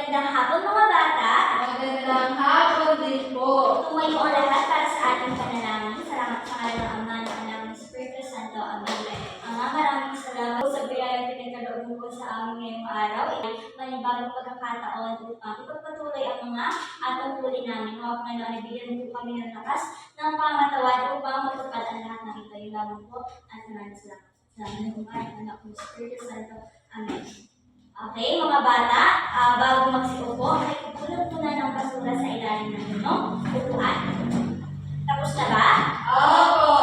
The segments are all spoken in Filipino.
Magandang hapon mga bata. Magandang hapon din po. Tumayo ang lahat para sa ating panalangin. Salamat sa ngalan ng Ama, ng Anak, ng Espiritu Santo. Amen. Ama, maraming salamat po sa biyayang pinagkaloob mo sa amin ngayong araw. Manibagong pagkakataon upang ipagpatuloy ang mga tungkulin namin. Mga Panginoon, nabigyan mo kami ng lakas ng pangatawad upang matupad ang lahat ng ito. Yung lamang po at maraming salamat. Salamat ng Ama, ng Anak, ng Espiritu Santo. Amen. Okay, mga bata, bago magsiupo, ay ipulot muna ng basura sa ilalim ng inyong upuan. Tapos na ba? Opo.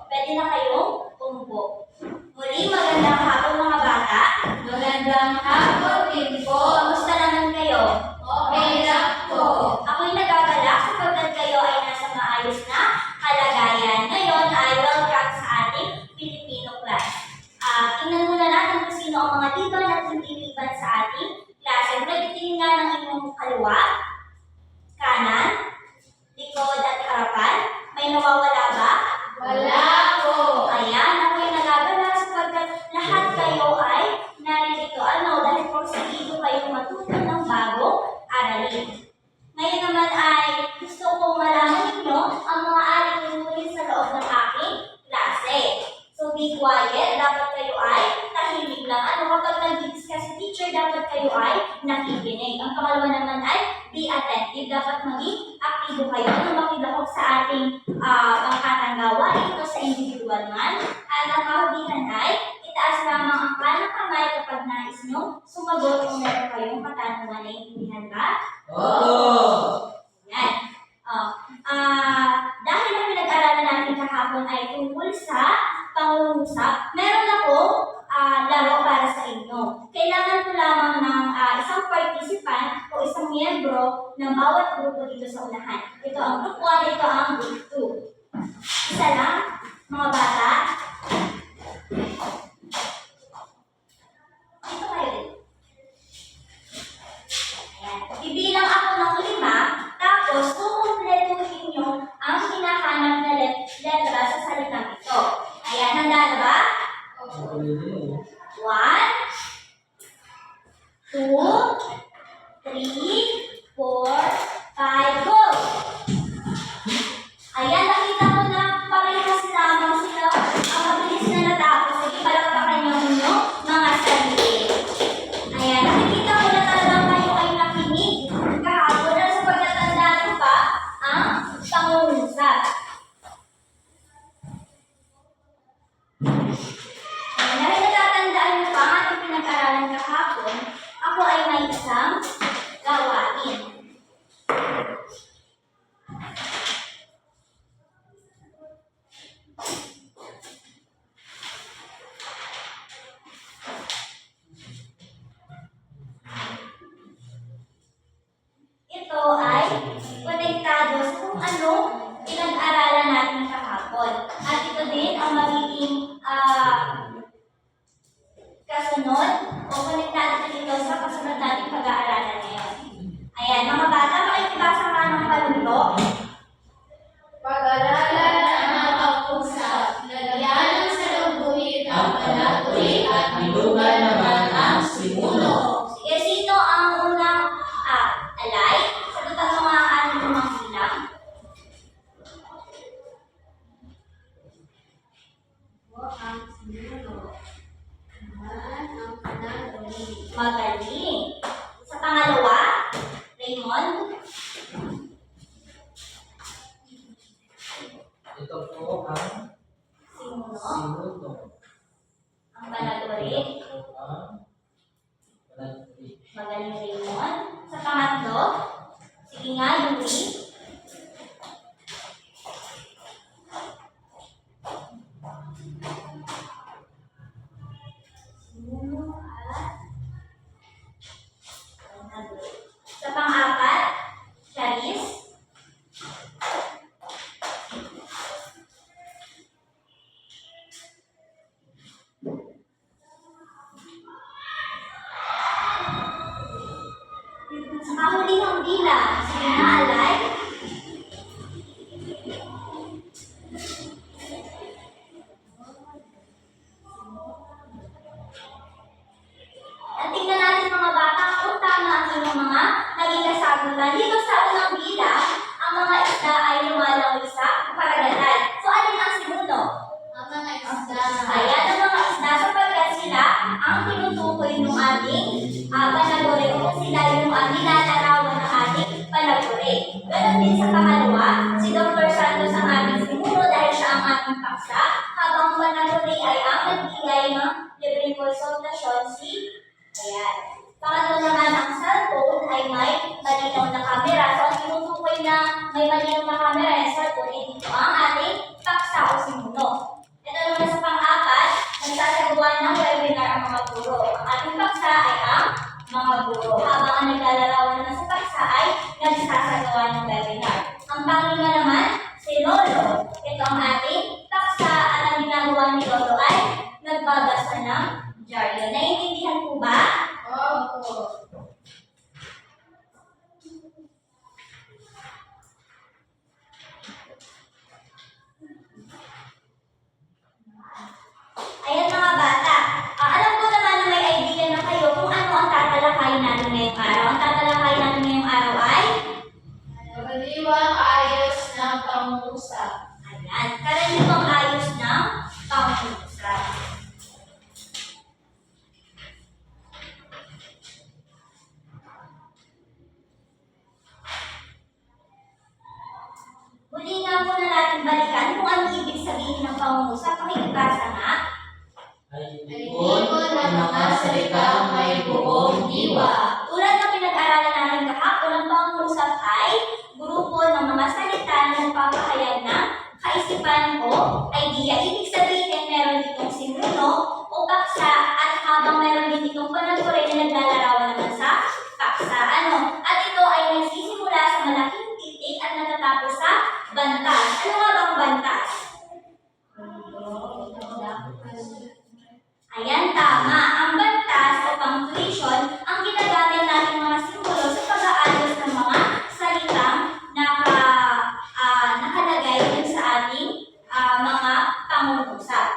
Pwede na kayong umupo. Muli, magandang hapon mga bata. Magandang hapon din po. Kamusta naman kayo? Okay lang po. Ako'y nagagalak sapagkat kayo ay nasa maayos na kalagayan. Ngayon ay welcome sa ating Filipino class. Tingnan muna natin kung sino ang mga liban at hindi liban sa ating klase. Pwede nga ng inyong kaliwa, kanan, likod at harapan. May nawawala ba? Wala po. Ayan, ako'y nagagalak sapagkat lahat kayo ay narito. Dahil porsigido kayong matuto ng bagong aralin. Ngayon naman ay gusto kong malaman ninyo ang mga alin sa loob ng aking klase. So be quiet, dapat kayo ay tahimik lang. Kapag nag-discuss si teacher, dapat kayo ay nakikinig. Ang pangalawa naman ay be attentive. Dapat maging aktibo kayo na makilahok sa ating pangkatang gawain ito sa individual man. At ang kahubihan ay itaas lamang ang kanang kamay kapag nais nyo sumagot kung meron kayong katanungan. Naiintindihan ba? Oo. Yan. Dahil ang pinag-aralan natin kahapon ay tungkol sa pangungusap, meron ako laro para sa inyo. Kailangan ko lamang ng isang participant o isang miyembro ng bawat grupo dito sa unahan. Ito ang group 1, ito ang group 2. Isa lang, mga bata. Ito kayo. Ayan. Bibilang ako ng 5, tapos kukumpletuhin nyo ang hinahanap na letra sa salitang ito. Ayan, handa na ba? 1, 2, 3, 4, 5, go! Ayan, nakita ko na parehas lamang sila. Ang mabilis na natapos. Sige, palakpakan niyo muna mga sarili. Ayan, nakikita ko na talagang kayo ay nakinig kahapon na sa pagkatandaan pa ang pangungusap. Dahil natatandaan niyo pa ang ating pinag-aralan kahapon, ako ay may isang gawain. Ito ay konektado sa kung ano pinag-aralan natin kahapon. At ito din ang magiging kasunod o konektado din ito sa kasunod nating pag-aaralan ngayon. Ayan, mga bata, makikibasa ka ng paluntok. Pag-aralan ang pag-usap. Lagyan ng salungguhit ang panatuloy at bilugan naman ang simulo. Sige, sino ang unang alay? Sagutan mo mga lumang bilang. Ang simulo. Ang panatuloy. Magaling. Sa pangalawa, Raymond. Ito po ang Simulo. simulo. Ang panatuloy. Ito ang panagpili. Magaling Raymond. Sa pangatlo, sige nga, Louie. Simulo at panatuloy. Sa pang-apat, Charis. Sa kahulihang bilang, sige nga, Alay. At tingnan natin mga bata kung tama ang inyong mga sagutan. Dito sa unang bilang, ang mga isda ay lumalawig sa karagatan. So, alin ang simuno? Ang mga isda. Ayan, ang mga isda sapagkat sila ang tinutukoy ng ating panaguri o sila yung nilalarawan ng ating panaguri. Ganon din sa pangalawa, si Dr. Santos ang ating simuno dahil siya ang ating paksa, habang panaguri ay ang nagbigay ng libreng konsultasyon ayan. Pangatlo naman, ang cellphone ay may malinaw na camera. So, ang tinutukoy na may malinaw na camera yung cellphone, dito ang ating paksa o simuno. Ito naman sa pang-apat, nagsasagawa ng webinar ang mga guro. Ang ating paksa ay ang mga guro. Habang ang naglalarawan naman sa paksa ay nagsasagawa ng webinar. Ang panglima naman, si Lolo. Ito ang ating paksa at ang ginagawa ni Lolo ay nagbabasa ng dyaryo. Naiintindihan po ba? Opo. Ayan mga bata, alam ko naman na may idea na kayo kung ano ang tatalakayin natin ngayong araw. Ang tatalakayin natin ngayong araw ay Karaniwang ayos ng pangungusap. ayan, karaniwang ayos ng pangungusap. Muli nga muna natin balikan kung ano ibig sabihin ng pangungusap. Pakikibasa nga. Ay Ibon ng mga salitang may buong diwa. Tulad ng pinag-aralan natin kahapon, ang pangungusap ay grupo ng mga salita na nagpapahayag ng kaisipan o idea. Ibig sabihin, meron ditong simuno o paksa at habang meron din ditong panaguri na naglalarawan naman sa paksa. At ito ay nagsisimula sa malaking titik at natatapos sa bantas. Ano nga bang bantas? Ayan, tama. Ang bantas o punctuation ang ginagamit natin mga simbolo sa pag-aayos ng mga salitang nakalagay dun sa ating mga pangungusap.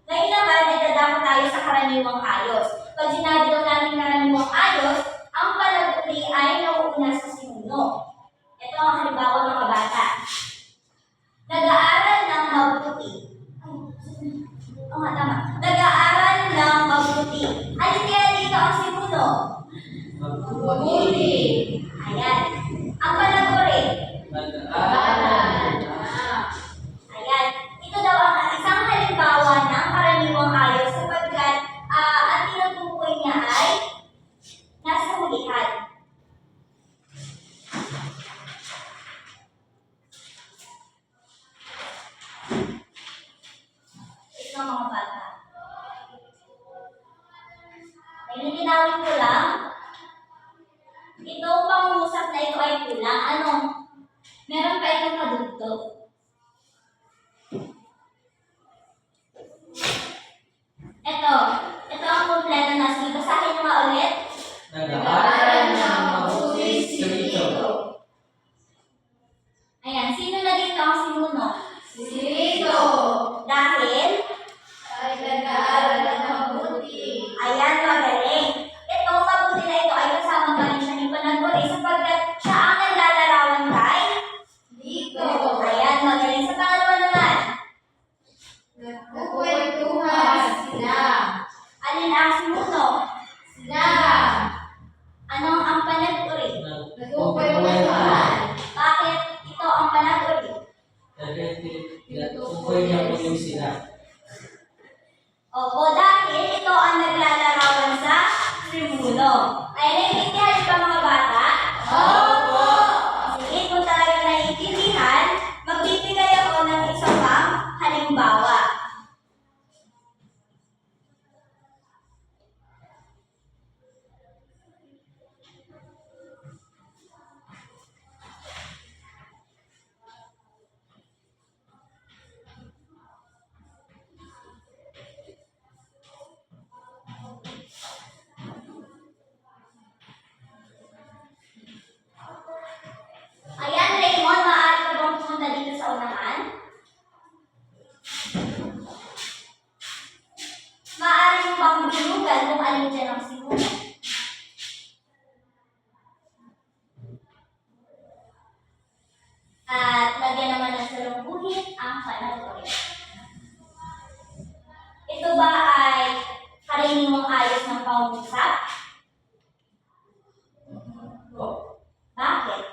Ngayon naman, idadako tayo sa karaniwang ayos. Pag sinabi daw natin karaniwang ayos, ang panaguri ay nauuna sa simuno. Ito ang halimbawa mga bata. Nag-aaral ng mabuti. Oo nga, tama. Nag-aaral ng mabuti. Alin kaya dito ang simuno? Mabuti. Ayan. Ang panaguri. Nag-aaral. Ayan. Ito daw ang isang halimbawa ng karaniwang ayos sapagkat ang tinutukoy niya ay nasa hulihan. Ito mga bata. Ay, lilinawin ko lang. Itong pangungusap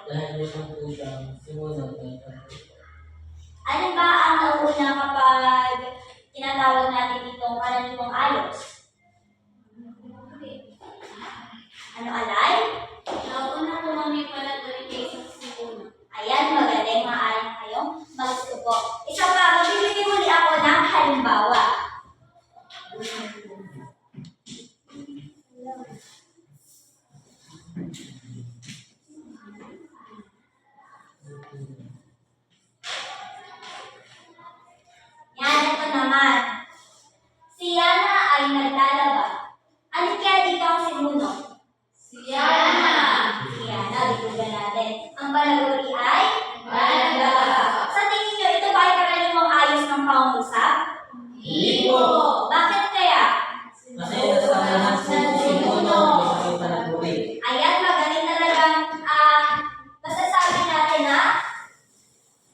dahil limang tugang simunong ay pagbuti. Ano ba ang nauna kapag tinatawag natin itong karaniwang ayos? Ano, alay? Nauna po kami pala tuloy kaysa sa simuno. Ayan, magaling. Maaari na kayong magsubo. Isa pa, magbibigay muli ako ng halimbawa. Yan, ito naman. Si Yana ay naglalaba. Ano kaya dito ang simuno? Siya Si Yana, bitugan natin. Ang panaguri ay? Balagala. Sa tingin nyo, ito ba ay karaniwang ayos ng pangungusap? Hindi po. Bakit kaya? Kasi nasa lahat si simunong ay panaguri. Ayan, magaling talagang masasabi natin na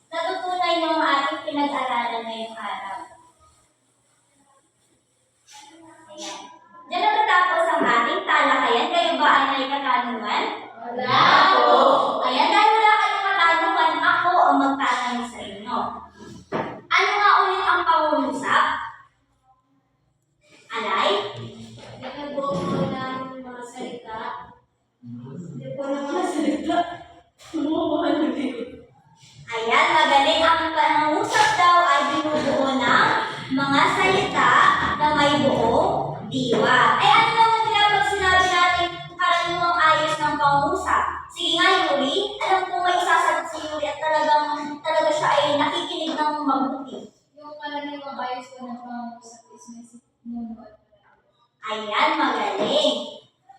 natutunan yung ating pinag-aralan ngayong araw. Ayan. Diyan natatapos ang ating talakayan. Kayo ba ay may katanungan? Wala po. Ayan, dahil wala kayong katanungan, ako ang magtatanong sa inyo. Ano nga ulit ang pangungusap? Alay? Nagkabuo po ng mga salita. Hindi po ng mga salita. Bumubuhan na dito. Ayan, magaling. Ang pangungusap daw ay binubuo ng mga salita na may buong diwa. Eh, ano naman kaya pag sinabi natin karaniwang ayos ng pangungusap? Sige nga, Yuri. Alam ko may isasagot si Yuri at talaga siya ay nakikinig ng mabuti. Yung karaniwang ayos ko ng pangusap is may simuno at panaguri. Ayan, magaling.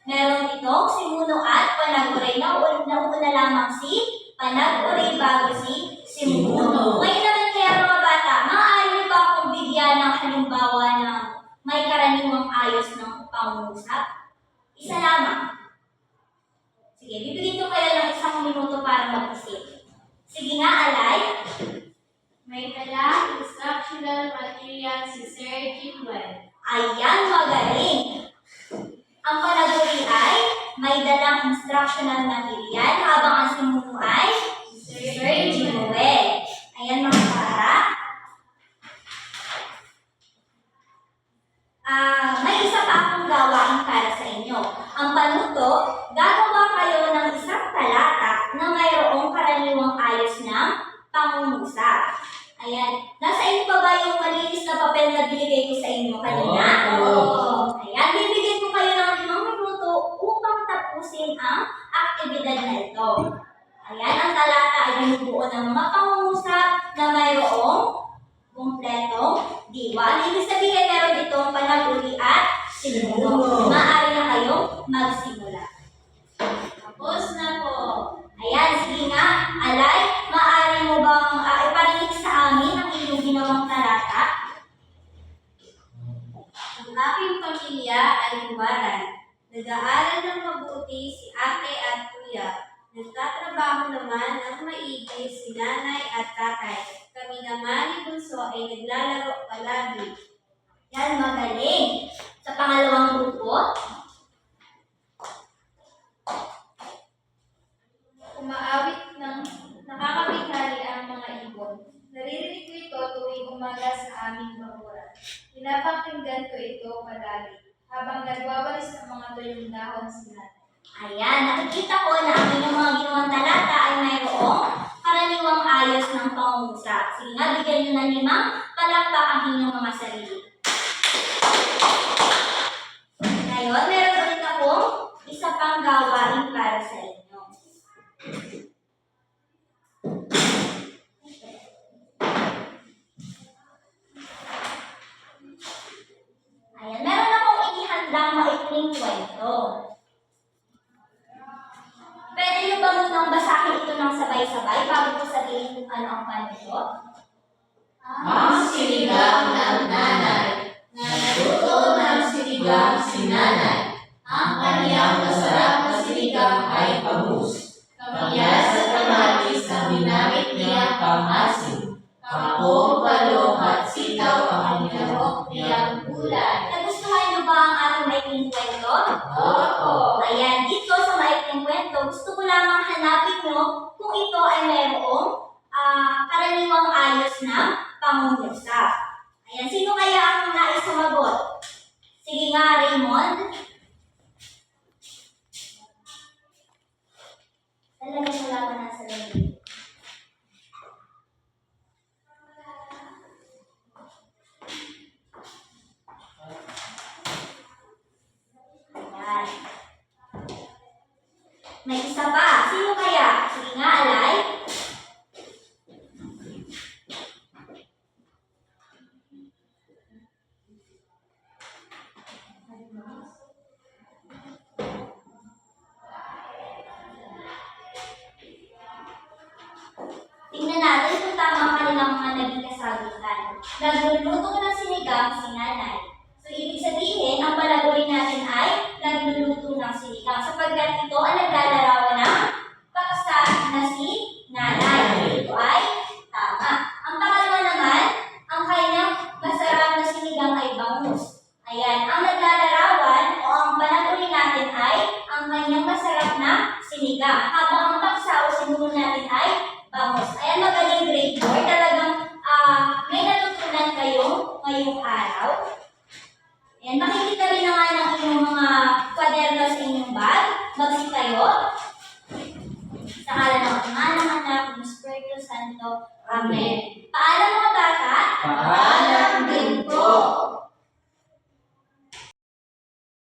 Meron itong simuno at panaguri na una lamang si panaguri bago si simuno. Ngayon naman kaya mga bata, maaari niyo ba akong bigyan ng halimbawa ng may karaniwang ayos ng pangungusap? Isa lamang. Sige, bibigyan ko kayo ng 1 minuto para mag-isip. Sige nga, Alay. May talang instructional material si Sir Jimwell. Ayan, magaling. Ang panaguri ay may dalang instructional material habang ang simuno ay Sir Jimuel. Ayan mga para. May isa pa akong gawain para sa inyo. Ang panuto, gagawa kayo ng isang talata na mayroong karaniwang ayos ng pangungusap. Ayan. Nasa inyo pa ba yung malinis na papel na binigay ko sa inyo kanina? Oo. Ayan, bibigyan ko kayo ng 5 minuto upang tapusin ang aktibidad na ito. Ayan, ang talata ay binubuo ng mga pangungusap na mayroong kumpletong diwa. Ang ibig sabihin, meron itong panaguri at simuno. Maaari na kayong magsimula. Tapos na po. Ayan, sige nga. Alay, maaari mo bang iparinig sa amin ang iyong ginawang talata? Ang aking pamilya ay humaran. Nag-aaral ng mabuti si ate at kuya. Nagtatrabaho naman ng maigi si nanay at tatay. Kami naman ni Bunso ay naglalaro palagi. Yan, magaling. Sa pangalawang grupo, Umaawit ng nakakabighali ang mga ibon. Naririnig ko ito tuwing umaga sa aming bakuran. Pinapakinggan ko ito palagi habang nagwawalis ng mga tuyong dahon si nanay. ayan, nakikita ko na ang inyong mga ginawang talata ay mayroong karaniwang ayos ng pangungusap. Sige nga, bigyan nyo ng 5 palakpak ang inyong mga sarili. Ngayon, meron ulit akong isa pang gawain para sa inyo. Ayan, meron akong inihandang maikling kwento. Pwede niyo ba munang basahin ito ng sabay-sabay bago ko sabihin kung ano ang kwento? Ang sinigang ng nanay. Nagluto ng sinigang si nanay. Ang kaniyang masarap na sinigang ay pamus. Kamyas at kamatis ang ginamit niyang pamasin. Kangkong, balong at sitaw ang inahok niyang gulay. Nagustuhan niyo ba ang ating maikling kwento? Opo. Ayan, dito sa maikling kwento, gusto ko lamang hanapin niyo yaman ng salamin. Ayan. May isa pa. Sino kaya? Sige nga, Alay. Tingnan natin kung tama ang kanilang mga naging kasagutan. Nagluluto ng sinigang si nanay. So, ibig sabihin, ang palagurin natin ay nagluluto ng sinigang sapagkat ito ang naglalarawan ng paksa na si nanay. Ito ay tama. Ang pangalawa naman, ang kanyang masarap na sinigang ay bangus. Ayan, ang naglalarawan o ang palagurin natin ay ang kanyang masarap na sinigang. Habang ang paksa o sinuno natin ay bangus. Ayan, magaling grade 4. Talagang may natutunan kayo ngayong araw. Ayan, makikita rin na nga ng inyong mga kwaderno sa inyong bag. Magsik kayo. Sa ngalan ng Ama, ng Anak, ng Espiritu Santo. Amen.